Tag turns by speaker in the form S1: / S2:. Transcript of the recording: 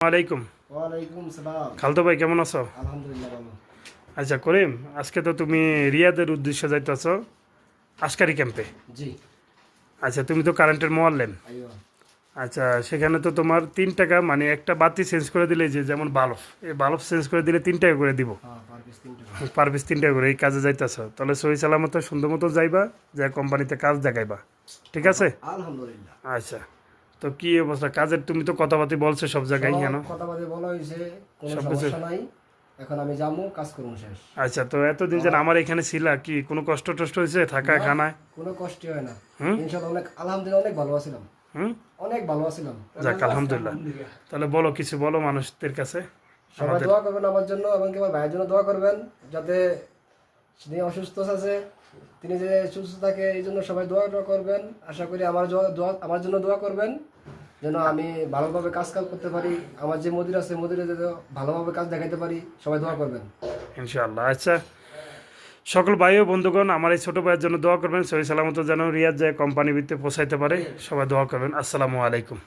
S1: ওয়ালাইকুম।
S2: ওয়ালাইকুম সালাম।
S1: খালতো ভাই কেমন আছো?
S2: আলহামদুলিল্লাহ ভালো।
S1: আচ্ছা করিম, আজকে তো তুমি রিয়াদের উদ্দেশ্যে যাইতেছো আশকারি ক্যাম্পে।
S2: জি।
S1: আচ্ছা তুমি তো কারেন্টের মোয়াল্লেম।
S2: আইয়ো।
S1: আচ্ছা সেখানে তো তোমার 3 টাকা, মানে একটা বাতি চেঞ্জ করে দিলে, যে যেমন বাল্ব, এই বাল্ব চেঞ্জ করে দিলে 3 টাকা করে দিব,
S2: হ্যাঁ, পার পিস 3 টাকা।
S1: পার পিস 3 টাকা করে। এই কাজে যাইতেছো তাহলে সহি সালামত সুন্দর মতো যাইবা, যা কোম্পানিতে কাজ দেখাইবা, ঠিক আছে?
S2: আলহামদুলিল্লাহ।
S1: আচ্ছা, তো কি অবস্থা কাজের? তুমি তো কথাবার্তি বলছো সব জায়গায়,
S2: সব
S1: কেন
S2: কথা বাদে বলা হইছে, কোনো
S1: সব কিছু?
S2: সমস্যা নাই। এখন আমি যাবো, কাজ করব শেষ।
S1: আচ্ছা, তো এতদিন যেন আমার এখানে ছিলা, কি কোনো কষ্ট টষ্ট হয়েছে থাকা
S2: না,
S1: খানায়?
S2: কোনো কষ্ট হয় না।
S1: হুম?
S2: ইনশাআল্লাহ অনেক আলহামদুলিল্লাহ অনেক ভালো আছিলাম।
S1: হুম?
S2: অনেক ভালো আছিলাম।
S1: যাক আলহামদুলিল্লাহ। তাহলে বলো, কিছু বলো মানুষদের কাছে।
S2: সবাই দোয়া করবেন আমার জন্য এবং কি আমার ভাইয়ের জন্য দোয়া করবেন, যাতে তিনি অসুস্থ আছে, তিনি যে সুস্থ থাকে, এই জন্য সবাই দোয়া করবেন। আশা করি আমার জন্য দোয়া করবেন, যেন আমি ভালোভাবে কাজ করতে পারি। আমার যে মদির আছে, মদিরে যেন ভালোভাবে কাজ দেখাইতে পারি। সবাই দোয়া করবেন
S1: ইনশাআল্লাহ। আচ্ছা, সকল ভাই ও বন্ধুগণ আমার এই ছোট ভাইয়ের জন্য দোয়া করবেন, সহি সালামত যেন রিয়াদ যায় কোম্পানি ভিত্তিতে পৌঁছাইতে পারে। সবাই দোয়া করবেন। আসসালামু আলাইকুম।